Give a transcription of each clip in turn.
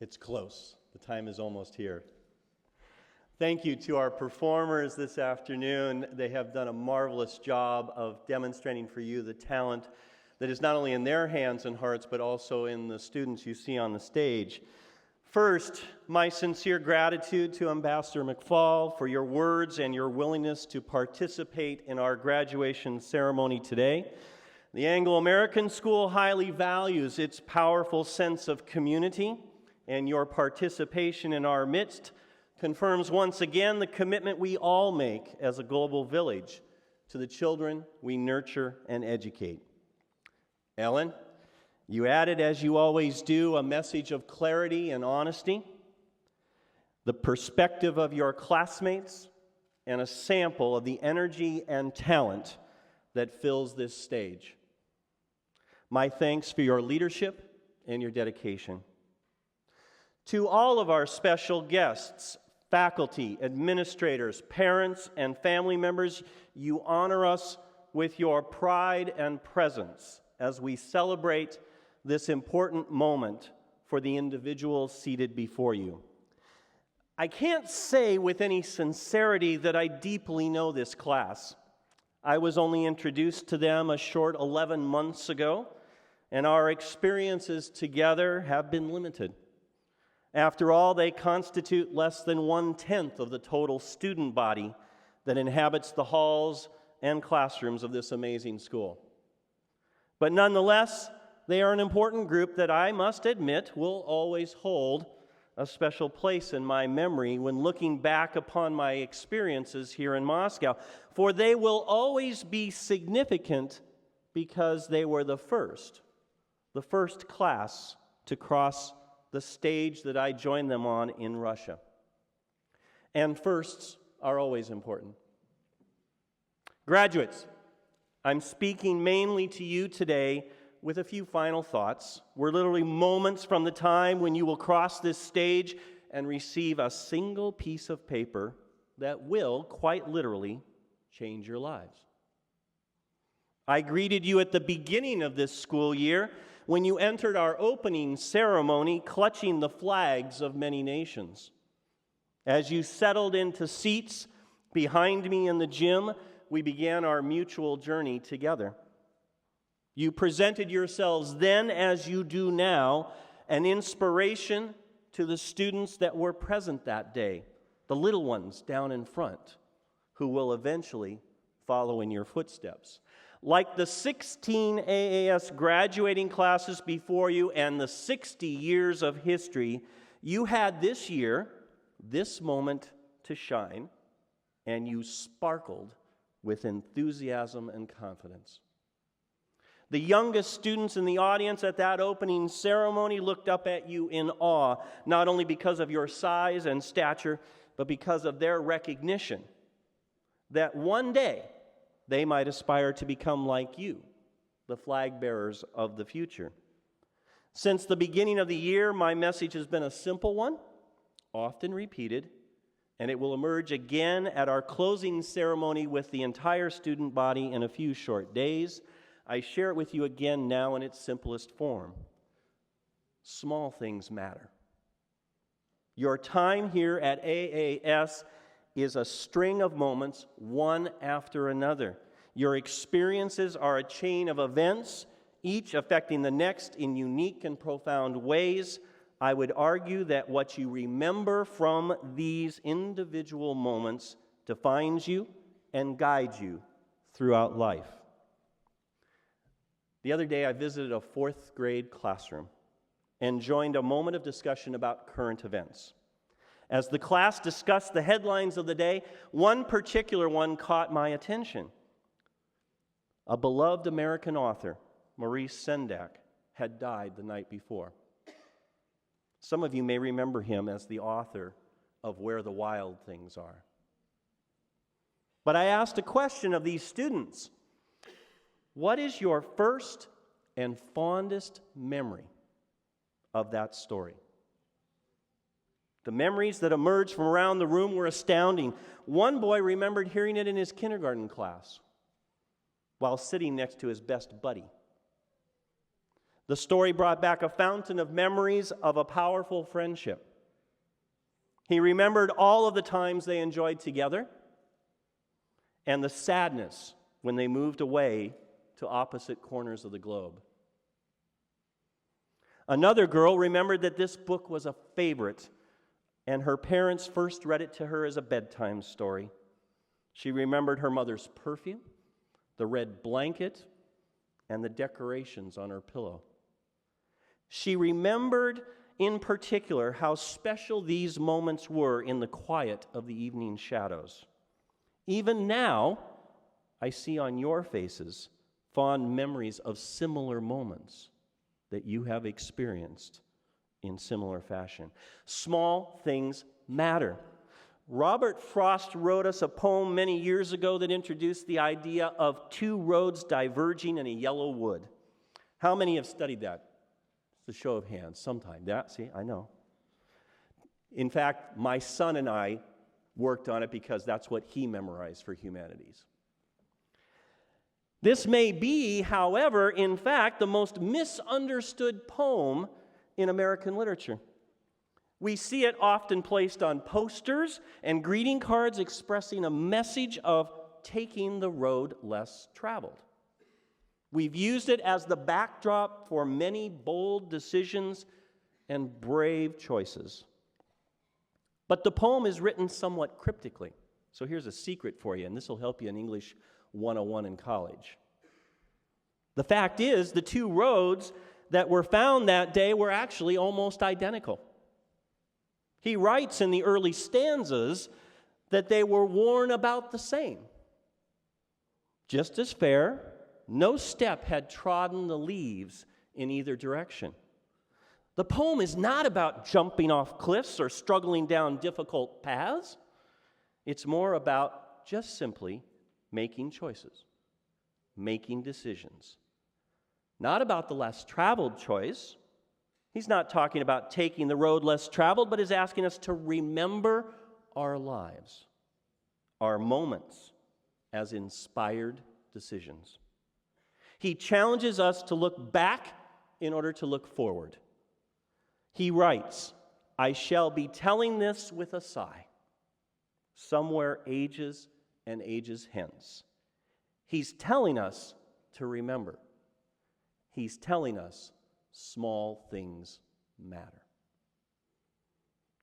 It's close. The time is almost here. Thank you to our performers this afternoon. They have done a marvelous job of demonstrating for you the talent that is not only in their hands and hearts, but also in the students you see on the stage. First, my sincere gratitude to Ambassador McFall for your words and your willingness to participate in our graduation ceremony today. The Anglo-American School highly values its powerful sense of community, and your participation in our midst confirms once again the commitment we all make as a global village to the children we nurture and educate. Ellen, you added, as you always do, a message of clarity and honesty, the perspective of your classmates, and a sample of the energy and talent that fills this stage. My thanks for your leadership and your dedication. To all of our special guests, faculty, administrators, parents, and family members, you honor us with your pride and presence as we celebrate this important moment for the individuals seated before you. I can't say with any sincerity that I deeply know this class. I was only introduced to them a short 11 months ago, and our experiences together have been limited. After all, they constitute less than 1/10 of the total student body that inhabits the halls and classrooms of this amazing school. But nonetheless, they are an important group that I must admit will always hold a special place in my memory when looking back upon my experiences here in Moscow, for they will always be significant because they were the first class to cross the stage that I joined them on in Russia. And firsts are always important. Graduates, I'm speaking mainly to you today with a few final thoughts. We're literally moments from the time when you will cross this stage and receive a single piece of paper that will, quite literally, change your lives. I greeted you at the beginning of this school year when you entered our opening ceremony clutching the flags of many nations. As you settled into seats behind me in the gym, we began our mutual journey together. You presented yourselves then, as you do now, an inspiration to the students that were present that day, the little ones down in front, who will eventually follow in your footsteps. Like the 16 AAS graduating classes before you and the 60 years of history, you had this year, this moment to shine, and you sparkled with enthusiasm and confidence. The youngest students in the audience at that opening ceremony looked up at you in awe, not only because of your size and stature, but because of their recognition that one day they might aspire to become like you, the flag bearers of the future. Since the beginning of the year, my message has been a simple one, often repeated, and it will emerge again at our closing ceremony with the entire student body in a few short days. I share it with you again now in its simplest form. Small things matter. Your time here at AAS is a string of moments, one after another. Your experiences are a chain of events, each affecting the next in unique and profound ways. I would argue that what you remember from these individual moments defines you and guides you throughout life. The other day, I visited a 4th grade classroom and joined a moment of discussion about current events. As the class discussed the headlines of the day, one particular one caught my attention. A beloved American author, Maurice Sendak, had died the night before. Some of you may remember him as the author of Where the Wild Things Are. But I asked a question of these students. What is your first and fondest memory of that story? The memories that emerged from around the room were astounding. One boy remembered hearing it in his kindergarten class while sitting next to his best buddy. The story brought back a fountain of memories of a powerful friendship. He remembered all of the times they enjoyed together and the sadness when they moved away to opposite corners of the globe. Another girl remembered that this book was a favorite, and her parents first read it to her as a bedtime story. She remembered her mother's perfume, the red blanket, and the decorations on her pillow. She remembered in particular how special these moments were in the quiet of the evening shadows. Even now, I see on your faces fond memories of similar moments that you have experienced in similar fashion. Small things matter. Robert Frost wrote us a poem many years ago that introduced the idea of two roads diverging in a yellow wood. How many have studied that? It's a show of hands sometime. Yeah, see, I know. In fact, my son and I worked on it because that's what he memorized for humanities. This may be, however, in fact, the most misunderstood poem in American literature. We see it often placed on posters and greeting cards expressing a message of taking the road less traveled. We've used it as the backdrop for many bold decisions and brave choices. But the poem is written somewhat cryptically. So here's a secret for you, and this will help you in English 101 in college. The fact is, the two roads that were found that day were actually almost identical. He writes in the early stanzas that they were worn about the same. Just as fair, no step had trodden the leaves in either direction. The poem is not about jumping off cliffs or struggling down difficult paths. It's more about just simply making choices, making decisions. Not about the less traveled choice. He's not talking about taking the road less traveled, but is asking us to remember our lives, our moments, as inspired decisions. He challenges us to look back in order to look forward. He writes, "I shall be telling this with a sigh, somewhere ages and ages hence." He's telling us to remember. He's telling us small things matter.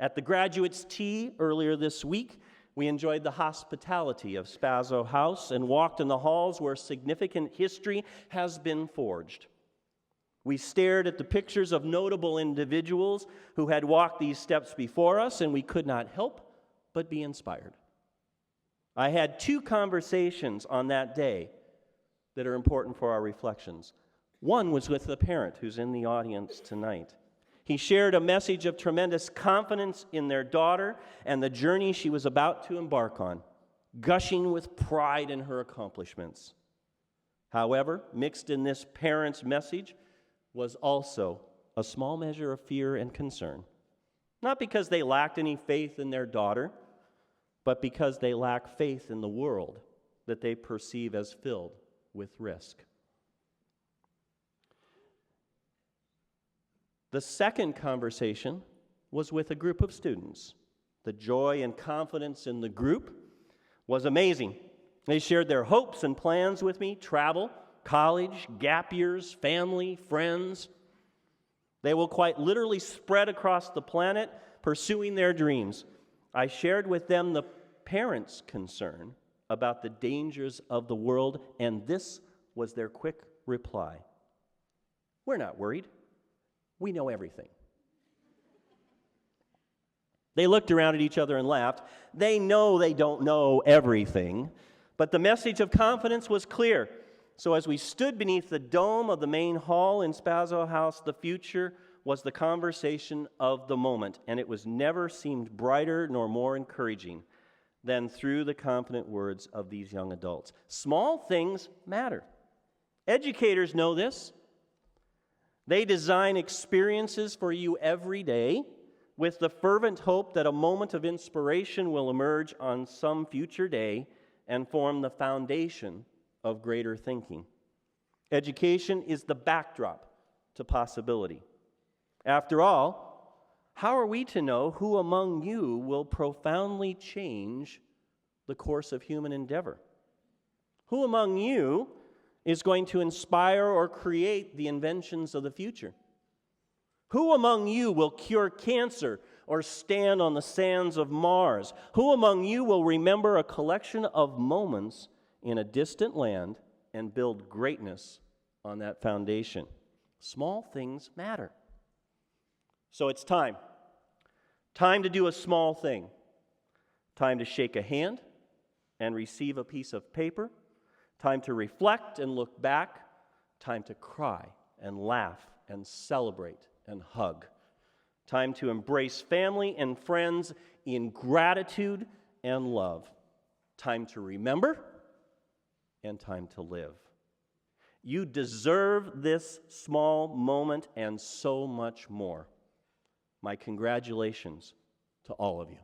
At the graduates' tea earlier this week, we enjoyed the hospitality of Spaso House and walked in the halls where significant history has been forged. We stared at the pictures of notable individuals who had walked these steps before us, and we could not help but be inspired. I had two conversations on that day that are important for our reflections. One was with the parent who's in the audience tonight. He shared a message of tremendous confidence in their daughter and the journey she was about to embark on, gushing with pride in her accomplishments. However, mixed in this parent's message was also a small measure of fear and concern. Not because they lacked any faith in their daughter, but because they lack faith in the world that they perceive as filled with risk. The second conversation was with a group of students. The joy and confidence in the group was amazing. They shared their hopes and plans with me: travel, college, gap years, family, friends. They will quite literally spread across the planet pursuing their dreams. I shared with them the parents' concern about the dangers of the world, and this was their quick reply: "We're not worried. We know everything." They looked around at each other and laughed. They know they don't know everything, but the message of confidence was clear. So as we stood beneath the dome of the main hall in Spaso House, the future was the conversation of the moment, and it was never seemed brighter nor more encouraging than through the confident words of these young adults. Small things matter. Educators know this. They design experiences for you every day with the fervent hope that a moment of inspiration will emerge on some future day and form the foundation of greater thinking. Education is the backdrop to possibility. After all, how are we to know who among you will profoundly change the course of human endeavor? Who among you is going to inspire or create the inventions of the future? Who among you will cure cancer or stand on the sands of Mars? Who among you will remember a collection of moments in a distant land and build greatness on that foundation? Small things matter. So it's time. Time to do a small thing. Time to shake a hand and receive a piece of paper. Time to reflect and look back. Time to cry and laugh and celebrate and hug. Time to embrace family and friends in gratitude and love. Time to remember and time to live. You deserve this small moment and so much more. My congratulations to all of you.